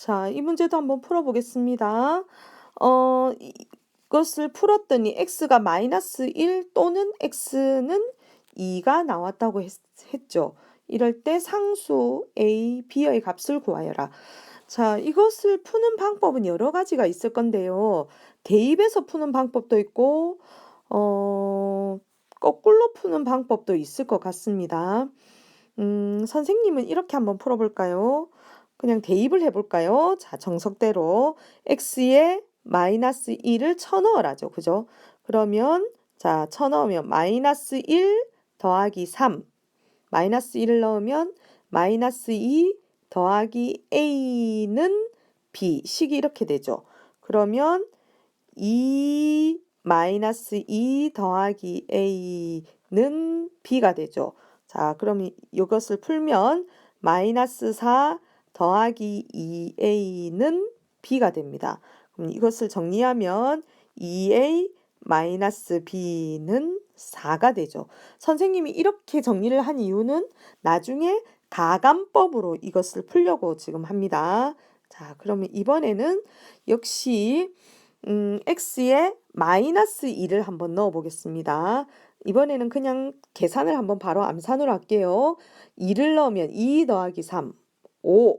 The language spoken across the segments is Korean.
자, 이 문제도 한번 풀어보겠습니다. 이것을 풀었더니 x가 마이너스 1 또는 x는 2가 나왔다고 했죠. 이럴 때 상수 a, b의 값을 구하여라. 자, 이것을 푸는 방법은 여러 가지가 있을 건데요. 대입해서 푸는 방법도 있고, 거꾸로 푸는 방법도 있을 것 같습니다. 선생님은 이렇게 한번 풀어볼까요? 그냥 대입을 해볼까요? 자, 정석대로 x에 마이너스 1을 쳐넣으라죠. 그죠? 그러면 자, 쳐넣으면 마이너스 1 더하기 3 마이너스 1을 넣으면 마이너스 2 더하기 a는 b 식이 이렇게 되죠. 그러면 2 마이너스 2 더하기 a는 b가 되죠. 자, 그럼 이것을 풀면 마이너스 4 더하기 2a는 b가 됩니다. 그럼 이것을 정리하면 2a 마이너스 b는 4가 되죠. 선생님이 이렇게 정리를 한 이유는 나중에 가감법으로 이것을 풀려고 지금 합니다. 자, 그러면 이번에는 역시 x에 마이너스 2를 한번 넣어 보겠습니다. 이번에는 그냥 계산을 한번 바로 암산으로 할게요. 2를 넣으면 2 더하기 3, 5.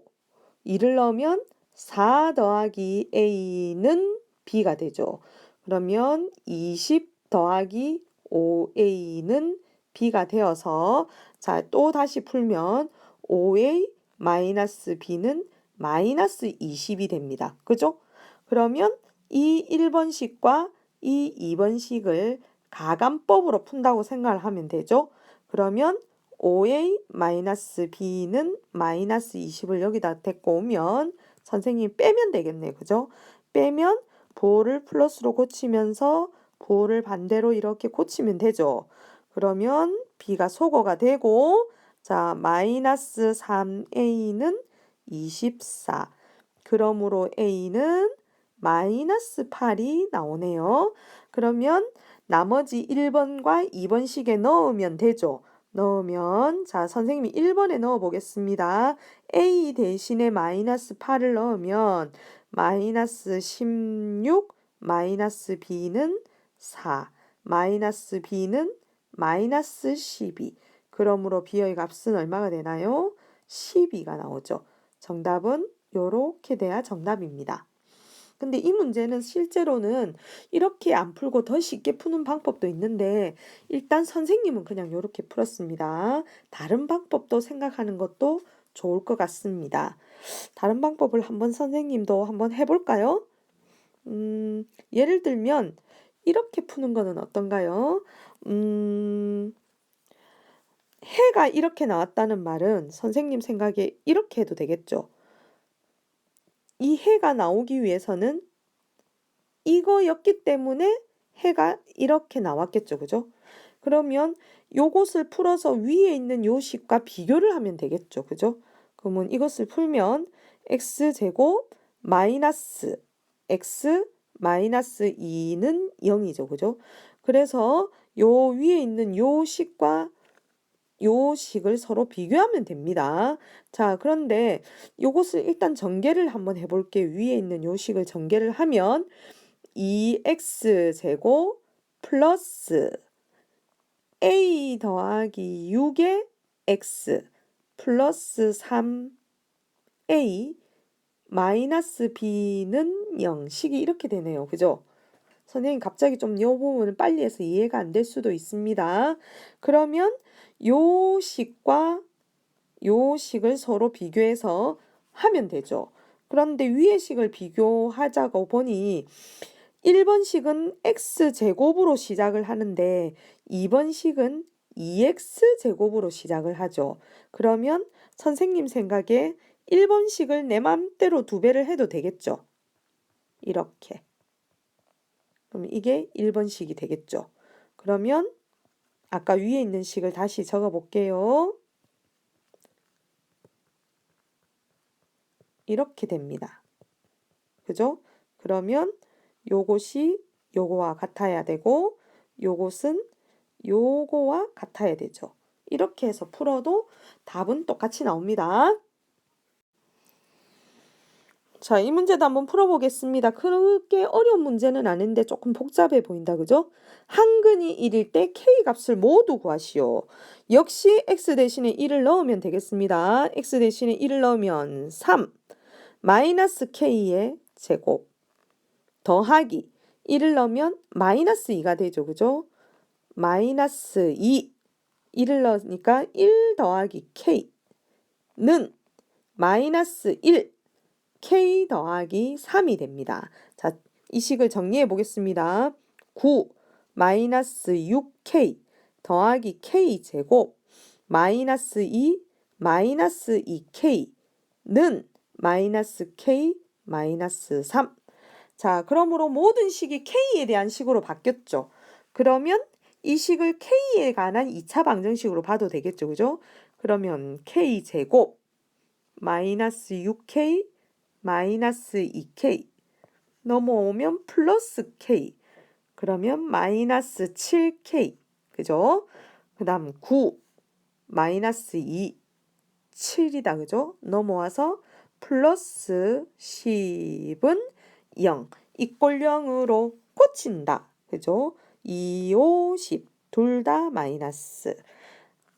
2를 넣으면 4 더하기 a는 b가 되죠. 그러면 20 더하기 5a는 b가 되어서 자, 또 다시 풀면 5a 마이너스 b는 마이너스 20이 됩니다. 그죠? 그러면 이 1번식과 이 2번식을 가감법으로 푼다고 생각을 하면 되죠. 그러면 5a-b는 마이너스 20을 여기다 데리고 오면 선생님이 빼면 되겠네. 그죠? 빼면 보호를 플러스로 고치면서 보호를 반대로 이렇게 고치면 되죠. 그러면 b가 소거가 되고 자, 마이너스 3a는 24. 그러므로 a는 마이너스 8이 나오네요. 그러면 나머지 1번과 2번식에 넣으면 되죠. 넣으면 자, 선생님이 1번에 넣어 보겠습니다. a 대신에 마이너스 8을 넣으면 마이너스 16 마이너스 b는 4 마이너스 b는 마이너스 12. 그러므로 b의 값은 얼마가 되나요? 12가 나오죠. 정답은 요렇게 돼야 정답입니다. 근데 이 문제는 실제로는 이렇게 안 풀고 더 쉽게 푸는 방법도 있는데 일단 선생님은 그냥 이렇게 풀었습니다. 다른 방법도 생각하는 것도 좋을 것 같습니다. 다른 방법을 한번 선생님도 한번 해볼까요? 예를 들면 이렇게 푸는 거는 어떤가요? 해가 이렇게 나왔다는 말은 선생님 생각에 이렇게 해도 되겠죠. 이 해가 나오기 위해서는 이거였기 때문에 해가 이렇게 나왔겠죠. 그죠? 그러면 요것을 풀어서 위에 있는 요 식과 비교를 하면 되겠죠. 그죠? 그러면 이것을 풀면 x제곱 마이너스 x 마이너스 2는 0이죠. 그죠? 그래서 요 위에 있는 요 식과 요 식을 서로 비교하면 됩니다. 자, 그런데 요것을 일단 전개를 한번 해볼게요. 위에 있는 요 식을 전개를 하면 2x제곱 플러스 a 더하기 6의 x 플러스 3a 마이너스 b는 0 식이 이렇게 되네요. 그죠? 선생님 갑자기 좀 이 부분을 빨리 해서 이해가 안 될 수도 있습니다. 그러면 요 식과 요 식을 서로 비교해서 하면 되죠. 그런데 위의 식을 비교하자고 보니 1번식은 x제곱으로 시작을 하는데 2번식은 2x제곱으로 시작을 하죠. 그러면 선생님 생각에 1번식을 내 맘대로 2배를 해도 되겠죠. 이렇게. 그럼 이게 1번식이 되겠죠. 그러면 아까 위에 있는 식을 다시 적어 볼게요. 이렇게 됩니다. 그죠? 그러면 요것이 요거와 같아야 되고 요것은 요거와 같아야 되죠. 이렇게 해서 풀어도 답은 똑같이 나옵니다. 자, 이 문제도 한번 풀어보겠습니다. 그렇게 어려운 문제는 아닌데 조금 복잡해 보인다, 그죠? 한근이 1일 때 K 값을 모두 구하시오. 역시 X 대신에 1을 넣으면 되겠습니다. X 대신에 1을 넣으면 3 마이너스 K의 제곱 더하기 1을 넣으면 마이너스 2가 되죠, 그죠? 마이너스 2 1을 넣으니까 1 더하기 K는 마이너스 1 K 더하기 3이 됩니다. 자, 이 식을 정리해 보겠습니다. 9 마이너스 6K 더하기 K 제곱 마이너스 2 마이너스 2K는 마이너스 K 마이너스 3. 자, 그러므로 모든 식이 K에 대한 식으로 바뀌었죠. 그러면 이 식을 K에 관한 2차 방정식으로 봐도 되겠죠. 그죠? 그러면 K 제곱 마이너스 6K 마이너스 2K 넘어오면 플러스 K 그러면 마이너스 7K 그죠? 그 다음 9 마이너스 2 7이다 그죠? 넘어와서 플러스 10은 0 이꼴 0으로 꽂힌다 그죠? 2, 5, 10 둘 다 마이너스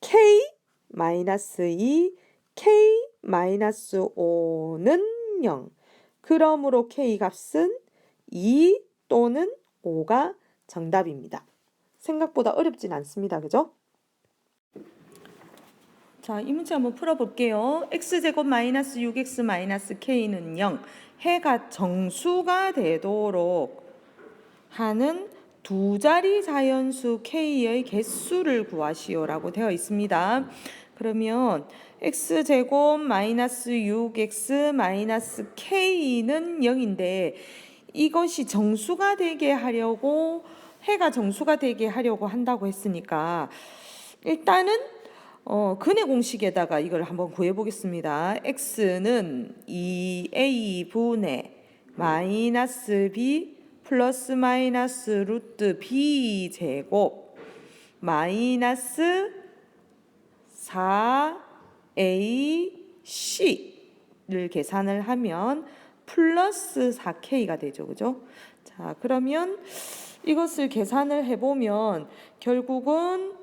K 마이너스 2 K 마이너스 5는 0 그러므로 K 값은 2 또는 5가 정답입니다. 생각보다 어렵진 않습니다. 그죠? 자, 이 문제 한번 풀어볼게요. x제곱 마이너스 6x 마이너스 k는 0 해가 정수가 되도록 하는 두 자리 자연수 k의 개수를 구하시오라고 되어 있습니다. 그러면 x제곱 마이너스 6x 마이너스 k는 0인데 이것이 정수가 되게 하려고 해가 정수가 되게 하려고 한다고 했으니까 일단은 근의 공식에다가 이걸 한번 구해 보겠습니다. x는 2a분의 마이너스 b 플러스 마이너스 루트 b 제곱 마이너스 4ac를 계산을 하면 플러스 4k가 되죠. 그죠? 자, 그러면 이것을 계산을 해보면 결국은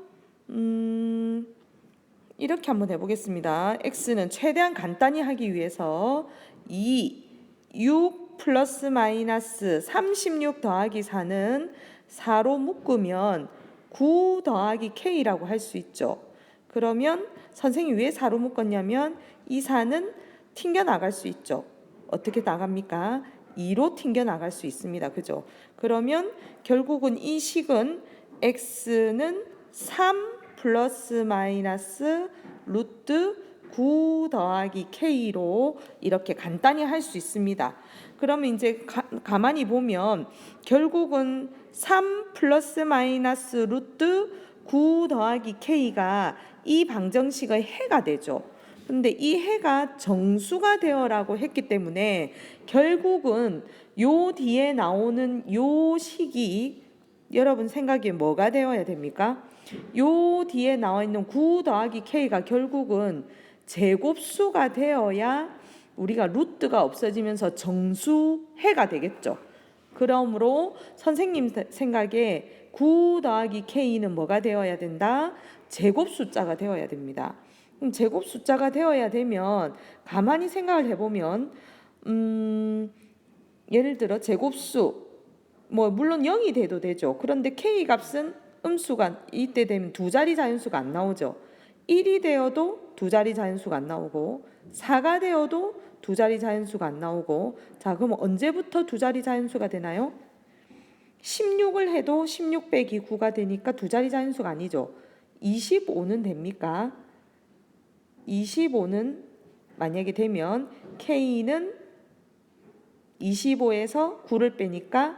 이렇게 한번 해보겠습니다. x는 최대한 간단히 하기 위해서 6 플러스 마이너스 36 더하기 4는 4로 묶으면 9 더하기 k라고 할 수 있죠. 그러면 선생님이 왜 4로 묶었냐면 이 4는 튕겨 나갈 수 있죠. 어떻게 나갑니까? 2로 튕겨 나갈 수 있습니다. 그죠? 그러면 결국은 이 식은 x는 3 플러스 마이너스 루트 9 더하기 k로 이렇게 간단히 할 수 있습니다. 그러면 이제 가만히 보면 결국은 3 플러스 마이너스 루트 9 더하기 k가 이 방정식의 해가 되죠. 근데 이 해가 정수가 되어라고 했기 때문에 결국은 요 뒤에 나오는 요 식이 여러분 생각에 뭐가 되어야 됩니까? 요 뒤에 나와 있는 9 더하기 k가 결국은 제곱수가 되어야 우리가 루트가 없어지면서 정수해가 되겠죠. 그러므로 선생님 생각에 9 더하기 k는 뭐가 되어야 된다? 제곱 숫자가 되어야 됩니다. 그럼 제곱 숫자가 되어야 되면 가만히 생각을 해보면 예를 들어 제곱수 물론 0이 돼도 되죠. 그런데 k 값은 음수가 이때 되면 두 자리 자연수가 안 나오죠. 1이 되어도 두 자리 자연수가 안 나오고 4가 되어도 두 자리 자연수가 안 나오고 자 그럼 언제부터 두 자리 자연수가 되나요? 16을 해도 16 빼기 9가 되니까 두 자리 자연수가 아니죠. 25는 됩니까? 25는 만약에 되면 K는 25에서 9를 빼니까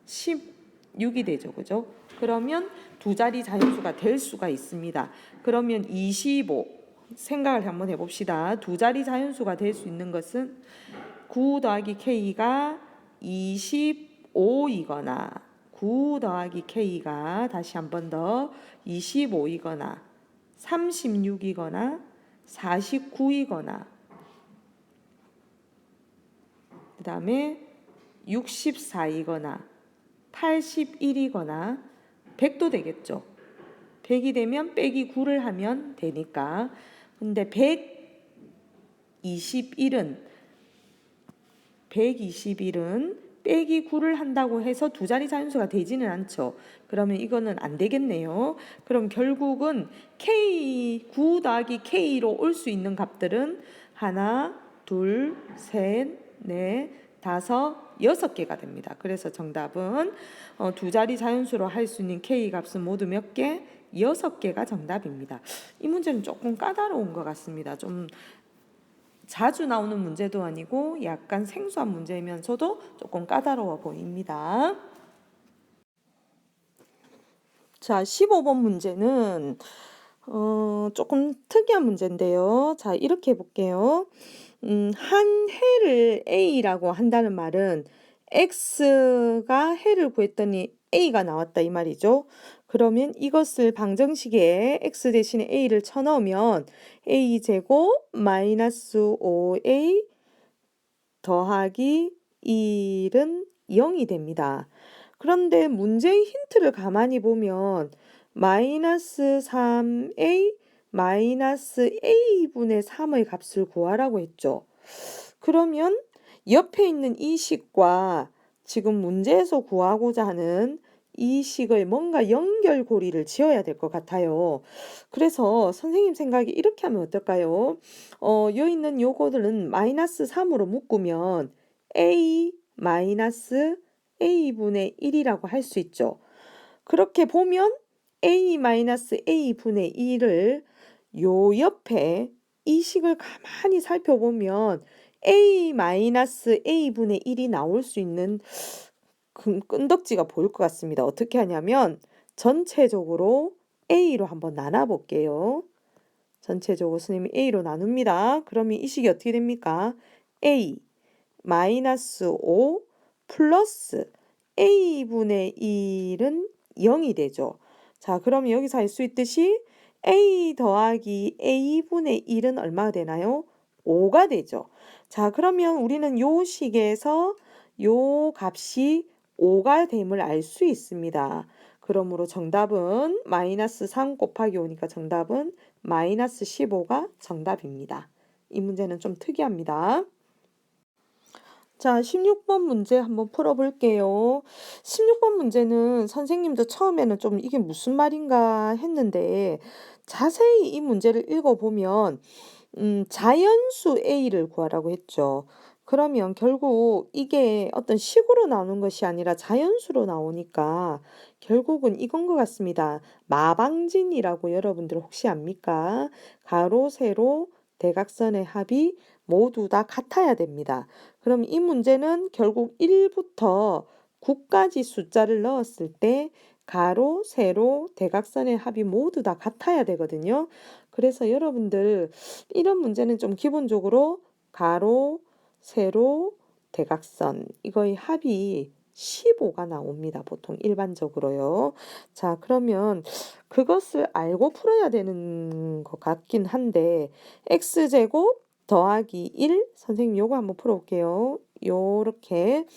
16이 되죠. 그죠? 그러면 두 자리 자연수가 될 수가 있습니다. 그러면 25 생각을 한번 해봅시다. 두 자리 자연수가 될 수 있는 것은 9 더하기 K가 25이거나 9 더하기 K가 다시 한 번 더 25이거나 36이거나 49이거나 다음에 64이거나 81이거나 100도 되겠죠. 100이 되면 빼기 9를 하면 되니까. 근데 121은 빼기 9를 한다고 해서 두 자리 자연수가 되지는 않죠. 그러면 이거는 안 되겠네요. 그럼 결국은 K, 9 더하기 K로 올 수 있는 값들은 하나, 둘, 셋, 넷, 다섯, 6개가 됩니다. 그래서 정답은 두 자리 자연수로 할 수 있는 K 값은 모두 몇 개? 6개가 정답입니다. 이 문제는 조금 까다로운 것 같습니다. 좀 자주 나오는 문제도 아니고 약간 생소한 문제이면서도 조금 까다로워 보입니다. 자, 15번 문제는 조금 특이한 문제인데요. 자, 이렇게 해볼게요. 한 해를 A라고 한다는 말은 X가 해를 구했더니 A가 나왔다 이 말이죠. 그러면 이것을 방정식에 X 대신에 A를 쳐넣으면 A제곱 마이너스 5A 더하기 1은 0이 됩니다. 그런데 문제의 힌트를 가만히 보면 마이너스 3A 마이너스 A분의 3의 값을 구하라고 했죠. 그러면 옆에 있는 이 식과 지금 문제에서 구하고자 하는 이 식의 뭔가 연결고리를 지어야 될 것 같아요. 그래서 선생님 생각에 이렇게 하면 어떨까요? 여기 있는 요거들은 마이너스 3으로 묶으면 A 마이너스 A분의 1이라고 할 수 있죠. 그렇게 보면 A 마이너스 A분의 1을 요 옆에 이 식을 가만히 살펴보면 A 마이너스 A분의 1이 나올 수 있는 끈덕지가 보일 것 같습니다. 어떻게 하냐면 전체적으로 A로 한번 나눠볼게요. 전체적으로 선생님이 A로 나눕니다. 그러면 이 식이 어떻게 됩니까? A 마이너스 5 플러스 A분의 1은 0이 되죠. 자, 그럼 여기서 알 수 있듯이 A 더하기 A분의 1은 얼마가 되나요? 5가 되죠. 자, 그러면 우리는 요 식에서 요 값이 5가 됨을 알 수 있습니다. 그러므로 정답은 마이너스 3 곱하기 5니까 정답은 마이너스 15가 정답입니다. 이 문제는 좀 특이합니다. 자, 16번 문제 한번 풀어볼게요. 16번 문제는 선생님도 처음에는 좀 이게 무슨 말인가 했는데 자세히 이 문제를 읽어보면 자연수 A를 구하라고 했죠. 그러면 결국 이게 어떤 식으로 나오는 것이 아니라 자연수로 나오니까 결국은 이건 것 같습니다. 마방진이라고 여러분들 혹시 압니까? 가로, 세로, 대각선의 합이 모두 다 같아야 됩니다. 그럼 이 문제는 결국 1부터 9까지 숫자를 넣었을 때 가로, 세로, 대각선의 합이 모두 다 같아야 되거든요. 그래서 여러분들 이런 문제는 좀 기본적으로 가로, 세로, 대각선 이거의 합이 15가 나옵니다. 보통 일반적으로요. 자, 그러면 그것을 알고 풀어야 되는 것 같긴 한데 x제곱 더하기 1 선생님 요거 한번 풀어볼게요. 요렇게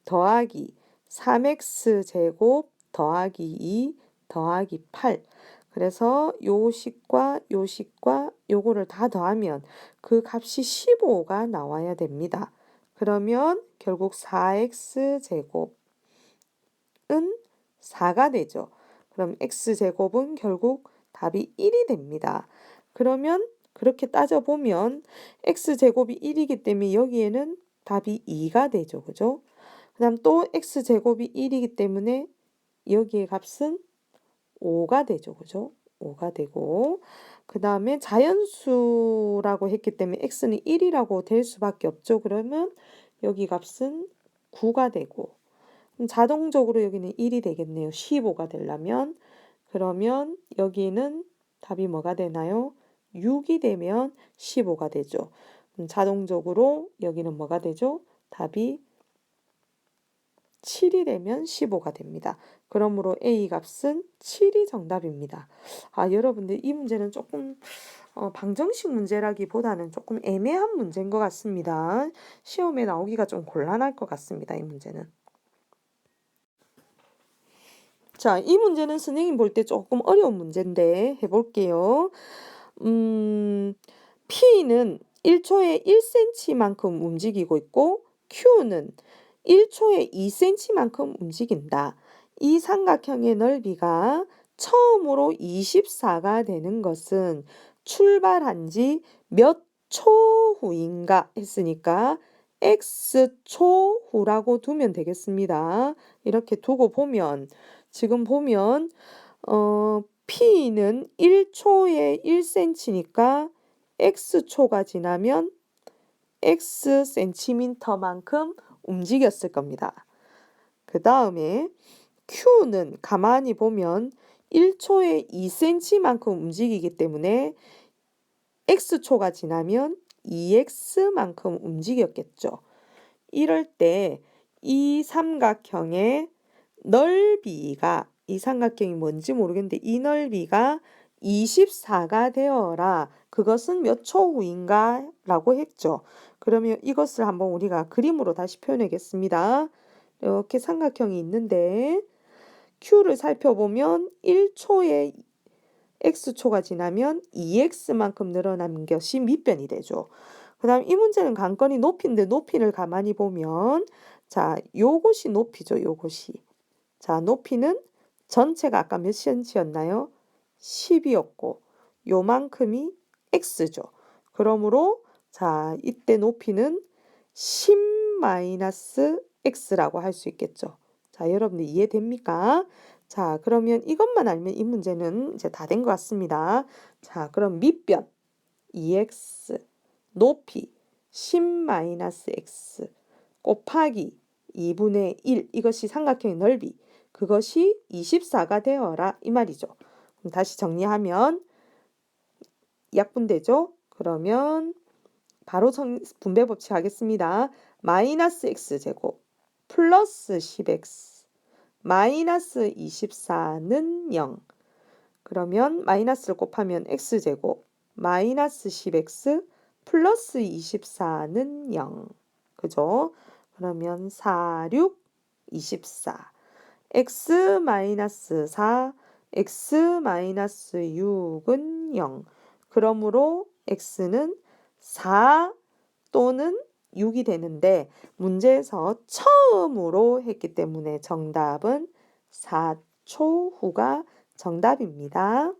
더하기 3x제곱 더하기 2 더하기 8 그래서 요 식과 요 식과 요거를 다 더하면 그 값이 15가 나와야 됩니다. 그러면 결국 4x제곱은 4가 되죠. 그럼 x제곱은 결국 답이 1이 됩니다. 그러면 그렇게 따져보면 x제곱이 1이기 때문에 여기에는 답이 2가 되죠. 그죠? 그 다음 또 x제곱이 1이기 때문에 여기의 값은 5가 되죠. 그죠? 5가 되고 그 다음에 자연수라고 했기 때문에 x는 1이라고 될 수밖에 없죠. 그러면 여기 값은 9가 되고 그럼 자동적으로 여기는 1이 되겠네요. 15가 되려면 그러면 여기는 답이 뭐가 되나요? 6이 되면 15가 되죠. 자동적으로 여기는 뭐가 되죠? 답이 7이 되면 15가 됩니다. 그러므로 A 값은 7이 정답입니다. 여러분들 이 문제는 조금 방정식 문제라기보다는 조금 애매한 문제인 것 같습니다. 시험에 나오기가 좀 곤란할 것 같습니다. 이 문제는. 자, 이 문제는 선생님 볼 때 조금 어려운 문제인데 해볼게요. P는 1초에 1cm만큼 움직이고 있고 Q는 1초에 2cm만큼 움직인다. 이 삼각형의 넓이가 처음으로 24가 되는 것은 출발한 지 몇 초 후인가 했으니까 X초 후라고 두면 되겠습니다. 이렇게 두고 보면 지금 보면 P는 1초에 1cm니까 X초가 지나면 Xcm만큼 움직였을 겁니다. 그 다음에 Q는 가만히 보면 1초에 2cm만큼 움직이기 때문에 X초가 지나면 2X만큼 움직였겠죠. 이럴 때 이 삼각형의 넓이가, 이 삼각형이 뭔지 모르겠는데 이 넓이가 24가 되어라. 그것은 몇 초 후인가? 라고 했죠. 그러면 이것을 한번 우리가 그림으로 다시 표현하겠습니다. 이렇게 삼각형이 있는데 Q를 살펴보면 1초에 X초가 지나면 2X만큼 늘어나는 것이 밑변이 되죠. 그 다음 이 문제는 관건이 높이인데 높이를 가만히 보면 자, 요것이 높이죠. 요것이. 자, 높이는 전체가 아까 몇 cm였나요? 10이었고 요만큼이 X죠. 그러므로 자, 이때 높이는 10-X라고 할 수 있겠죠. 자, 여러분들 이해됩니까? 자, 그러면 이것만 알면 이 문제는 이제 다 된 것 같습니다. 자, 그럼 밑변 2x 높이 10-x 곱하기 2분의 1 이것이 삼각형의 넓이 그것이 24가 되어라 이 말이죠. 그럼 다시 정리하면 약분되죠? 그러면 바로 분배 법칙 하겠습니다. 마이너스 x제곱 플러스 10x 마이너스 24는 0. 그러면 마이너스를 곱하면 x제곱 마이너스 10x 플러스 24는 0. 그죠? 그러면 4, 6, 24. x 마이너스 4, x 마이너스 6은 0. 그러므로 x는 4 또는 6이 되는데 문제에서 처음으로 했기 때문에 정답은 4초 후가 정답입니다.